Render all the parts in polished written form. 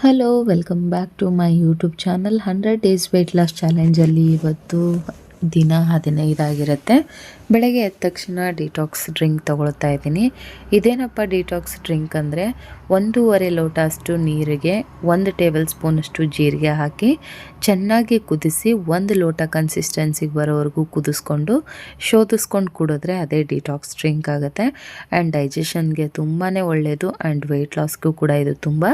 Hello welcome back to my YouTube channel 100 days weight loss ಚಾಲೆಂಜಲ್ಲಿ ಇವತ್ತು ದಿನ 15 ಆಗಿರುತ್ತೆ. ಬೆಳಗ್ಗೆ ಎದ್ದ ತಕ್ಷಣ ಡಿಟಾಕ್ಸ್ ಡ್ರಿಂಕ್ ತೊಗೊಳ್ತಾ ಇದ್ದೀನಿ. ಇದೇನಪ್ಪ ಡಿಟಾಕ್ಸ್ ಡ್ರಿಂಕ್ ಅಂದರೆ 1.5 ಲೋಟ ಅಷ್ಟು ನೀರಿಗೆ 1 ಟೇಬಲ್ ಸ್ಪೂನಷ್ಟು ಜೀರಿಗೆ ಹಾಕಿ ಚೆನ್ನಾಗಿ ಕುದಿಸಿ 1 ಲೋಟ ಕನ್ಸಿಸ್ಟೆನ್ಸಿಗೆ ಬರೋವರೆಗೂ ಕುದಿಸ್ಕೊಂಡು ಶೋಧಿಸ್ಕೊಂಡು ಕುಡಿದ್ರೆ ಅದೇ ಡಿಟಾಕ್ಸ್ ಡ್ರಿಂಕ್ ಆಗುತ್ತೆ. ಆ್ಯಂಡ್ ಡೈಜೆಷನ್ಗೆ ತುಂಬಾ ಒಳ್ಳೆಯದು ಆ್ಯಂಡ್ ವೆಯ್ಟ್ ಲಾಸ್ಗೂ ಕೂಡ ಇದು ತುಂಬ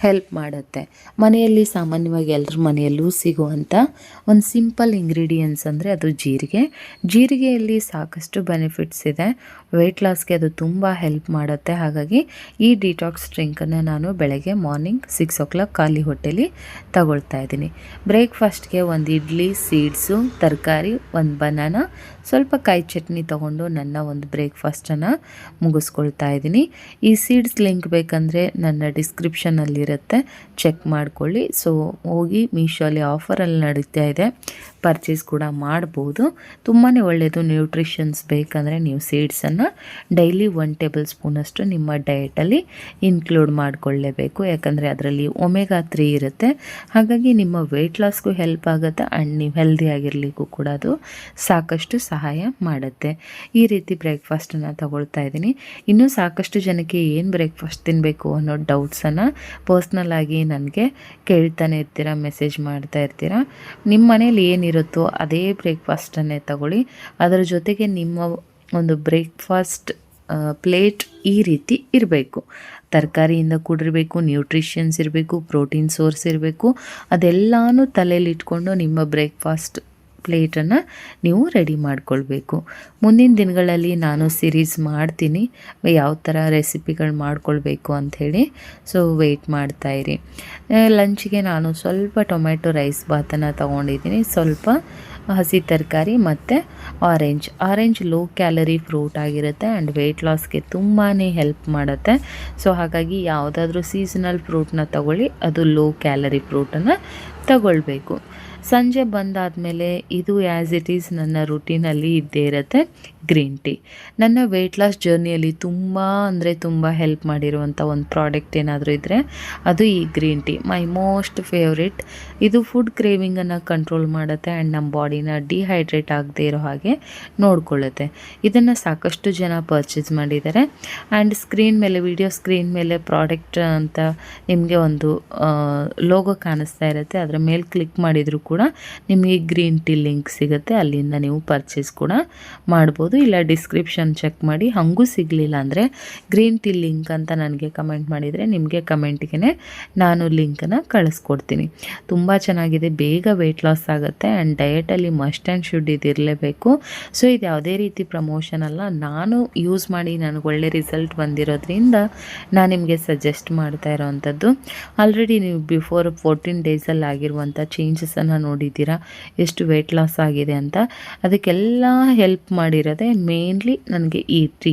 ಹೆಲ್ಪ್ ಮಾಡುತ್ತೆ. ಮನೆಯಲ್ಲಿ ಸಾಮಾನ್ಯವಾಗಿ ಎಲ್ಲರ ಮನೆಯಲ್ಲೂ ಸಿಗುವಂಥ ಒಂದು ಸಿಂಪಲ್ ಇಂಗ್ರೀಡಿಯೆಂಟ್ಸ್ ಅಂದರೆ ಅದು ಜೀರಿಗೆಯಲ್ಲಿ ಸಾಕಷ್ಟು ಬೆನಿಫಿಟ್ಸ್ ಇದೆ. ವೆಯ್ಟ್ ಲಾಸ್ಗೆ ಅದು ತುಂಬ ಹೆಲ್ಪ್ ಮಾಡುತ್ತೆ. ಹಾಗಾಗಿ ಈ ಡಿಟಾಕ್ಸ್ ಡ್ರಿಂಕನ್ನು ನಾನು ಬೆಳಗ್ಗೆ ಮಾರ್ನಿಂಗ್ 6 o'clock ಖಾಲಿ ಹೊಟ್ಟೆಲಿ ತಗೊಳ್ತಾ ಇದ್ದೀನಿ. ಬ್ರೇಕ್ಫಾಸ್ಟ್ಗೆ ಒಂದು ಇಡ್ಲಿ, ಸೀಡ್ಸು, ತರಕಾರಿ, ಒಂದು ಬನಾನಾ, ಸ್ವಲ್ಪ ಕಾಯಿ ಚಟ್ನಿ ತೊಗೊಂಡು ನನ್ನ ಒಂದು ಬ್ರೇಕ್ಫಾಸ್ಟನ್ನು ಮುಗಿಸ್ಕೊಳ್ತಾ ಇದ್ದೀನಿ. ಈ ಸೀಡ್ಸ್ ಲಿಂಕ್ ಬೇಕಂದರೆ ನನ್ನ ಡಿಸ್ಕ್ರಿಪ್ಷನಲ್ಲಿರುತ್ತೆ, ಚೆಕ್ ಮಾಡ್ಕೊಳ್ಳಿ. ಸೊ ಹೋಗಿ ಮೀಶೋಲಿ ಆಫರಲ್ಲಿ ನಡೀತಾ ಇದೆ, ಪರ್ಚೇಸ್ ಕೂಡ ಮಾಡ್ಬೋದು. ತುಂಬಾ ಒಳ್ಳೆಯದು. ನ್ಯೂಟ್ರಿಷನ್ಸ್ ಬೇಕಂದರೆ ನೀವು ಸೀಡ್ಸನ್ನು ಡೈಲಿ 1 ಟೇಬಲ್ ಸ್ಪೂನಷ್ಟು ನಿಮ್ಮ ಡಯಟಲ್ಲಿ ಇನ್ಕ್ಲೂಡ್ ಮಾಡಿಕೊಳ್ಳೇಬೇಕು. ಯಾಕಂದರೆ ಅದರಲ್ಲಿ ಒಮೆಗಾ 3 ಇರುತ್ತೆ. ಹಾಗಾಗಿ ನಿಮ್ಮ ವೆಯ್ಟ್ ಲಾಸ್ಗೂ ಹೆಲ್ಪ್ ಆಗುತ್ತೆ ಆ್ಯಂಡ್ ನೀವು ಹೆಲ್ದಿಯಾಗಿರಲಿಕ್ಕೂ ಕೂಡ ಅದು ಸಾಕಷ್ಟು ಸಹಾಯ ಮಾಡುತ್ತೆ. ಈ ರೀತಿ ಬ್ರೇಕ್ಫಾಸ್ಟನ್ನು ತಗೊಳ್ತಾ ಇದ್ದೀನಿ. ಇನ್ನೂ ಸಾಕಷ್ಟು ಜನಕ್ಕೆ ಏನು ಬ್ರೇಕ್ಫಾಸ್ಟ್ ತಿನ್ನಬೇಕು ಅನ್ನೋ ಡೌಟ್ಸನ್ನು ಪರ್ಸ್ನಲ್ ಆಗಿ ನನಗೆ ಕೇಳ್ತಾನೆ ಇರ್ತೀರಾ, ಮೆಸೇಜ್ ಮಾಡ್ತಾ ಇರ್ತೀರಾ. ನಿಮ್ಮ ಮನೇಲಿ ಏನಿರುತ್ತೋ ಅದೇ ಬ್ರೇಕ್ಫಾಸ್ಟನ್ನೇ ತಗೊಳ್ಳಿ. ಅದರ ಜೊತೆಗೆ ನಿಮ್ಮ ಒಂದು ಬ್ರೇಕ್ಫಾಸ್ಟ್ ಪ್ಲೇಟ್ ಈ ರೀತಿ ಇರಬೇಕು. ತರಕಾರಿಯಿಂದ ಕೂಡಿರಬೇಕು, ನ್ಯೂಟ್ರಿಷನ್ಸ್ ಇರಬೇಕು, ಪ್ರೋಟೀನ್ ಸೋರ್ಸ್ ಇರಬೇಕು. ಅದೆಲ್ಲನೂ ತಲೆಯಲ್ಲಿ ಇಟ್ಕೊಂಡು ನಿಮ್ಮ ಬ್ರೇಕ್ಫಾಸ್ಟ್ ಪ್ಲೇಟನ್ನು ನೀವು ರೆಡಿ ಮಾಡಿಕೊಳ್ಬೇಕು. ಮುಂದಿನ ದಿನಗಳಲ್ಲಿ ನಾನು ಸಿರೀಸ್ ಮಾಡ್ತೀನಿ ಯಾವ ಥರ ರೆಸಿಪಿಗಳು ಮಾಡ್ಕೊಳ್ಬೇಕು ಅಂಥೇಳಿ. So weight ಮಾಡ್ತಾಯಿರಿ. ಲಂಚಿಗೆ ನಾನು ಸ್ವಲ್ಪ ಟೊಮೆಟೊ ರೈಸ್ ಬಾತನ್ನು ತೊಗೊಂಡಿದ್ದೀನಿ, ಸ್ವಲ್ಪ ಹಸಿ ತರಕಾರಿ ಮತ್ತು ಆರೆಂಜ್ ಲೋ ಕ್ಯಾಲರಿ ಫ್ರೂಟ್ ಆಗಿರುತ್ತೆ ಆ್ಯಂಡ್ ವೆಯ್ಟ್ ಲಾಸ್ಗೆ ತುಂಬಾ ಹೆಲ್ಪ್ ಮಾಡುತ್ತೆ. ಸೊ ಹಾಗಾಗಿ ಯಾವುದಾದ್ರೂ ಸೀಸನಲ್ ಫ್ರೂಟ್ನ ತಗೊಳ್ಳಿ, ಅದು ಲೋ ಕ್ಯಾಲರಿ ಫ್ರೂಟನ್ನು ತಗೊಳ್ಬೇಕು. ಸಂಜೆ ಬಂದಾದಮೇಲೆ ಇದು ಆ್ಯಸ್ ಇಟ್ ಈಸ್ ನನ್ನ ರುಟೀನಲ್ಲಿ ಇದ್ದೇ ಇರುತ್ತೆ, ಗ್ರೀನ್ ಟೀ. ನನ್ನ ವೆಯ್ಟ್ ಲಾಸ್ ಜರ್ನಿಯಲ್ಲಿ ತುಂಬ ಹೆಲ್ಪ್ ಮಾಡಿರುವಂಥ ಒಂದು ಪ್ರಾಡಕ್ಟ್ ಏನಾದರೂ ಇದ್ದರೆ ಅದು ಈ ಗ್ರೀನ್ ಟೀ, ಮೈ ಮೋಸ್ಟ್ ಫೇವ್ರೇಟ್. ಇದು ಫುಡ್ ಕ್ರೇವಿಂಗನ್ನು ಕಂಟ್ರೋಲ್ ಮಾಡುತ್ತೆ ಆ್ಯಂಡ್ ನಮ್ಮ ಬಾಡಿನ ಡಿಹೈಡ್ರೇಟ್ ಆಗದೆ ಇರೋ ಹಾಗೆ ನೋಡಿಕೊಳ್ಳುತ್ತೆ. ಇದನ್ನು ಸಾಕಷ್ಟು ಜನ ಪರ್ಚೇಸ್ ಮಾಡಿದ್ದಾರೆ ಆ್ಯಂಡ್ ವಿಡಿಯೋ ಸ್ಕ್ರೀನ್ ಮೇಲೆ ಪ್ರಾಡಕ್ಟ್ ಅಂತ ನಿಮಗೆ ಒಂದು ಲೋಗೋ ಕಾಣಿಸ್ತಾ ಇರುತ್ತೆ. ಅದರ ಮೇಲೆ ಕ್ಲಿಕ್ ಮಾಡಿದರೂ ಕೂಡ ನಿಮಗೆ ಗ್ರೀನ್ ಟೀ ಲಿಂಕ್ ಸಿಗುತ್ತೆ, ಅಲ್ಲಿಂದ ನೀವು ಪರ್ಚೇಸ್ ಕೂಡ ಮಾಡ್ಬೋದು. ಇಲ್ಲ ಡಿಸ್ಕ್ರಿಪ್ಷನ್ ಚೆಕ್ ಮಾಡಿ, ಹಾಗೂ ಸಿಗಲಿಲ್ಲ ಅಂದರೆ ಗ್ರೀನ್ ಟೀ ಲಿಂಕ್ ಅಂತ ನನಗೆ ಕಮೆಂಟ್ ಮಾಡಿದರೆ ನಿಮಗೆ ಕಮೆಂಟಿಗೆ ನಾನು ಲಿಂಕನ್ನು ಕಳಿಸ್ಕೊಡ್ತೀನಿ. ತುಂಬ ಚೆನ್ನಾಗಿದೆ, ಬೇಗ ವೆಯ್ಟ್ ಲಾಸ್ ಆಗುತ್ತೆ ಆ್ಯಂಡ್ ಡಯಟಲ್ಲಿ ಮಸ್ಟ್ ಆ್ಯಂಡ್ ಶುಡ್ ಇದಿರಲೇಬೇಕು. ಸೊ ಇದು ಯಾವುದೇ ರೀತಿ ಪ್ರಮೋಷನ್ ಅಲ್ಲ, ನಾನು ಯೂಸ್ ಮಾಡಿ ನನಗೆ ಒಳ್ಳೆ ರಿಸಲ್ಟ್ ಬಂದಿರೋದ್ರಿಂದ ನಾನು ನಿಮಗೆ ಸಜೆಸ್ಟ್ ಮಾಡ್ತಾ ಇರೋವಂಥದ್ದು. ಆಲ್ರೆಡಿ ನೀವು ಬಿಫೋರ್ 14 ಡೇಸಲ್ಲಿ ಆಗಿರುವಂಥ ಚೇಂಜಸನ್ನು ನೋಡಿದ್ದೀರಾ, ಎಷ್ಟು ವೆಯ್ಟ್ ಲಾಸ್ ಆಗಿದೆ ಅಂತ. ಅದಕ್ಕೆಲ್ಲ ಹೆಲ್ಪ್ ಮಾಡಿರೋದೆ ಮೇನ್ಲಿ ನನಗೆ ಈ ಟೀ.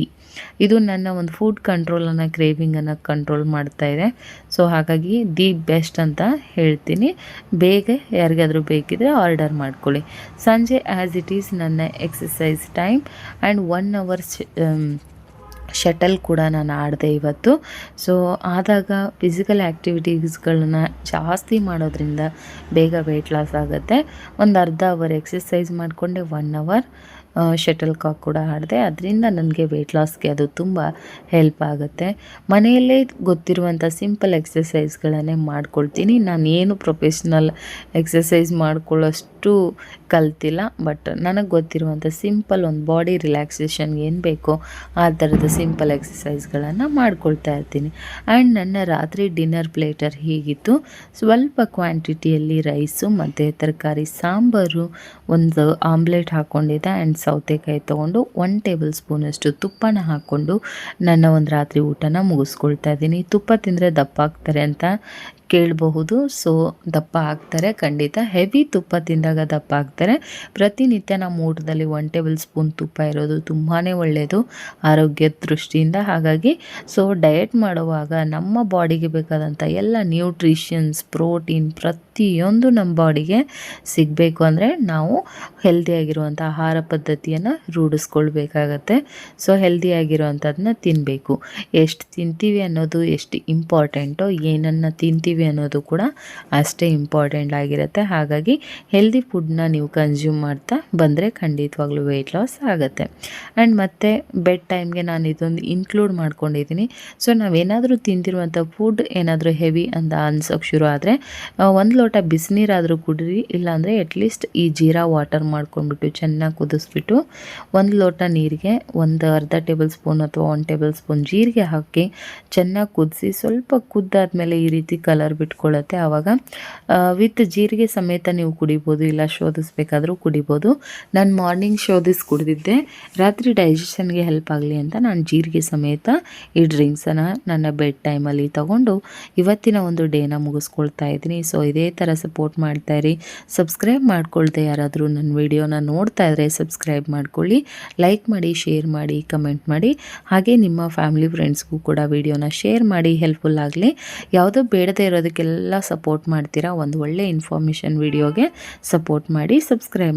ಇದು ನನ್ನ ಒಂದು ಫುಡ್ ಕಂಟ್ರೋಲನ್ನು, ಕ್ರೇವಿಂಗನ್ನು ಕಂಟ್ರೋಲ್ ಮಾಡ್ತಾ ಇದೆ. ಸೊ ಹಾಗಾಗಿ ದಿ ಬೆಸ್ಟ್ ಅಂತ ಹೇಳ್ತೀನಿ. ಬೇಗ ಯಾರಿಗಾದರೂ ಬೇಕಿದ್ರೆ ಆರ್ಡರ್ ಮಾಡ್ಕೊಳ್ಳಿ. ಸಂಜೆ ಆ್ಯಸ್ ಇಟ್ ಈಸ್ ನನ್ನ exercise time and 1 hour shuttle ಕೂಡ ನಾನು ಆಡಿದೆ ಇವತ್ತು. ಸೊ ಆದಾಗ ಫಿಸಿಕಲ್ ಆ್ಯಕ್ಟಿವಿಟೀಸ್ಗಳನ್ನ ಜಾಸ್ತಿ ಮಾಡೋದ್ರಿಂದ ಬೇಗ ವೆಯ್ಟ್ ಲಾಸ್ ಆಗುತ್ತೆ. ಒಂದು ಅರ್ಧ ಅವರ್ ಎಕ್ಸಸೈಸ್ ಮಾಡಿಕೊಂಡೆ, 1 hour ಶಟಲ್ ಕಾಕ್ ಕೂಡ ಆಡಿದೆ. ಅದರಿಂದ ನನಗೆ ವೆಯ್ಟ್ ಲಾಸ್ಗೆ ಅದು ತುಂಬ ಹೆಲ್ಪ್ ಆಗುತ್ತೆ. ಮನೆಯಲ್ಲೇ ಗೊತ್ತಿರುವಂಥ ಸಿಂಪಲ್ ಎಕ್ಸಸೈಸ್ಗಳನ್ನೇ ಮಾಡ್ಕೊಳ್ತೀನಿ. ನಾನು ಏನು ಪ್ರೊಫೆಷ್ನಲ್ ಎಕ್ಸಸೈಸ್ ಮಾಡ್ಕೊಳ್ಳೋಷ್ಟು ಕಲ್ತಿಲ್ಲ, ಬಟ್ ನನಗೆ ಗೊತ್ತಿರುವಂಥ ಸಿಂಪಲ್ ಒಂದು ಬಾಡಿ ರಿಲ್ಯಾಕ್ಸೇಷನ್ಗೆ ಏನು ಬೇಕೋ ಆ ಥರದ ಸಿಂಪಲ್ ಎಕ್ಸಸೈಸ್ಗಳನ್ನು ಮಾಡ್ಕೊಳ್ತಾ ಇರ್ತೀನಿ. ಆ್ಯಂಡ್ ನನ್ನ ರಾತ್ರಿ ಡಿನ್ನರ್ ಪ್ಲೇಟರ್ ಹೀಗಿತ್ತು. ಸ್ವಲ್ಪ ಕ್ವಾಂಟಿಟಿಯಲ್ಲಿ ರೈಸು ಮತ್ತು ತರಕಾರಿ ಸಾಂಬಾರು, ಒಂದು ಆಮ್ಲೆಟ್ ಹಾಕ್ಕೊಂಡಿದ್ದೆ ಆ್ಯಂಡ್ ಸೌತೆಕಾಯಿ ತೊಗೊಂಡು 1 ಟೇಬಲ್ ಸ್ಪೂನಷ್ಟು ತುಪ್ಪನ ಹಾಕ್ಕೊಂಡು ನನ್ನ ಒಂದು ರಾತ್ರಿ ಊಟನ ಮುಗಿಸ್ಕೊಳ್ತಾ ಇದ್ದೀನಿ. ತುಪ್ಪ ತಿಂದರೆ ದಪ್ಪ ಆಗ್ತಾರೆ ಅಂತ ಕೇಳಬಹುದು. ಸೊ ದಪ್ಪ ಆಗ್ತಾರೆ ಖಂಡಿತ. ಹೆವಿ ತುಪ್ಪ ತಿಂದಾಗ ದಪ್ಪ ಆಗ್ತಾರೆ. ಪ್ರತಿನಿತ್ಯ ನಮ್ಮ ಊಟದಲ್ಲಿ 1 ಟೇಬಲ್ ಸ್ಪೂನ್ ತುಪ್ಪ ಇರೋದು ತುಂಬಾ ಒಳ್ಳೆಯದು ಆರೋಗ್ಯದ ದೃಷ್ಟಿಯಿಂದ. ಹಾಗಾಗಿ ಸೊ ಡಯಟ್ ಮಾಡುವಾಗ ನಮ್ಮ ಬಾಡಿಗೆ ಬೇಕಾದಂಥ ಎಲ್ಲ ನ್ಯೂಟ್ರಿಷನ್ಸ್, ಪ್ರೋಟೀನ್ ಪ್ರತಿಯೊಂದು ನಮ್ಮ ಬಾಡಿಗೆ ಸಿಗಬೇಕು ಅಂದರೆ ನಾವು ಹೆಲ್ದಿಯಾಗಿರುವಂಥ ಆಹಾರ ಪದ್ಧತಿ ಪದ್ಧತಿಯನ್ನು ರೂಢಿಸ್ಕೊಳ್ಬೇಕಾಗತ್ತೆ. ಸೊ ಹೆಲ್ದಿಯಾಗಿರೋವಂಥದ್ದನ್ನ ತಿನ್ನಬೇಕು. ಎಷ್ಟು ತಿಂತೀವಿ ಅನ್ನೋದು ಎಷ್ಟು ಇಂಪಾರ್ಟೆಂಟೋ ಏನನ್ನು ತಿಂತೀವಿ ಅನ್ನೋದು ಕೂಡ ಅಷ್ಟೇ ಇಂಪಾರ್ಟೆಂಟ್ ಆಗಿರುತ್ತೆ. ಹಾಗಾಗಿ ಹೆಲ್ದಿ ಫುಡ್ನ ನೀವು ಕನ್ಸ್ಯೂಮ್ ಮಾಡ್ತಾ ಬಂದರೆ ಖಂಡಿತವಾಗ್ಲೂ ವೆಯ್ಟ್ ಲಾಸ್ ಆಗುತ್ತೆ. ಆ್ಯಂಡ್ ಮತ್ತು ಬೆಡ್ ಟೈಮ್ಗೆ ನಾನು ಇದೊಂದು ಇನ್ಕ್ಲೂಡ್ ಮಾಡ್ಕೊಂಡಿದ್ದೀನಿ. ಸೊ ನಾವೇನಾದರೂ ತಿಂದಿರುವಂಥ ಫುಡ್ ಏನಾದರೂ ಹೆವಿ ಅಂತ ಅನ್ಸೋಕ್ಕೆ ಶುರು ಆದರೆ 1 ಲೋಟ ಬಿಸಿನೀರಾದರೂ ಕುಡೀರಿ. ಇಲ್ಲಾಂದರೆ ಅಟ್ಲೀಸ್ಟ್ ಈ ಜೀರಾ ವಾಟರ್ ಮಾಡ್ಕೊಂಡ್ಬಿಟ್ಟು ಚೆನ್ನಾಗಿ ಕುದಿಸ್ಬಿಟ್ಟು 1 ಲೋಟ ನೀರಿಗೆ ಒಂದು ಅರ್ಧ ಟೇಬಲ್ ಸ್ಪೂನ್ ಅಥವಾ 1 ಟೇಬಲ್ ಸ್ಪೂನ್ ಜೀರಿಗೆ ಹಾಕಿ ಚೆನ್ನಾಗಿ ಕುದಿಸಿ ಸ್ವಲ್ಪ ಕುದ್ದಾದ್ಮೇಲೆ ಈ ರೀತಿ ಕಲರ್ ಬಿಟ್ಕೊಳ್ಳುತ್ತೆ. ಆವಾಗ ವಿತ್ ಜೀರಿಗೆ ಸಮೇತ ನೀವು ಕುಡಿಬೋದು, ಇಲ್ಲ ಶೋಧಿಸ್ಬೇಕಾದ್ರೂ ಕುಡಿಬೋದು. ನಾನು ಮಾರ್ನಿಂಗ್ ಶೋಧಿಸಿ ಕುಡಿದಿದ್ದೆ. ರಾತ್ರಿ ಡೈಜೆಷನ್ಗೆ ಹೆಲ್ಪ್ ಆಗಲಿ ಅಂತ ನಾನು ಜೀರಿಗೆ ಸಮೇತ ಈ ಡ್ರಿಂಕ್ಸನ್ನು ನನ್ನ ಬೆಡ್ ಟೈಮಲ್ಲಿ ತಗೊಂಡು ಇವತ್ತಿನ ಒಂದು ಡೇನ ಮುಗಿಸ್ಕೊಳ್ತಾ ಇದ್ದೀನಿ. ಸೊ ಇದೇ ಥರ ಸಪೋರ್ಟ್ ಮಾಡ್ತಾಯಿರಿ. ಸಬ್ಸ್ಕ್ರೈಬ್ ಮಾಡ್ಕೊಳ್ದೆ ಯಾರಾದರೂ ನನ್ನ ವಿಡಿಯೋನ ನೋಡ್ತಾ ಇದ್ದರೆ ಸಬ್ಸ್ಕ್ರೈಬ್ ಮಾಡ್ಕೊಳ್ಳಿ, ಲೈಕ್ ಮಾಡಿ, ಶೇರ್ ಮಾಡಿ, ಕಮೆಂಟ್ ಮಾಡಿ. ಹಾಗೆ ನಿಮ್ಮ ಫ್ಯಾಮಿಲಿ ಫ್ರೆಂಡ್ಸ್ಗೂ ಕೂಡ ವಿಡಿಯೋನ ಶೇರ್ ಮಾಡಿ, ಹೆಲ್ಪ್ಫುಲ್ ಆಗಲಿ. ಯಾವುದೋ ಬೇಡದೇ ಇರೋದಕ್ಕೆಲ್ಲ ಸಪೋರ್ಟ್ ಮಾಡ್ತೀರಾ, ಒಂದು ಒಳ್ಳೆ ಇನ್ಫಾರ್ಮೇಷನ್ ವಿಡಿಯೋಗೆ ಸಪೋರ್ಟ್ ಮಾಡಿ, ಸಬ್ಸ್ಕ್ರೈಬ್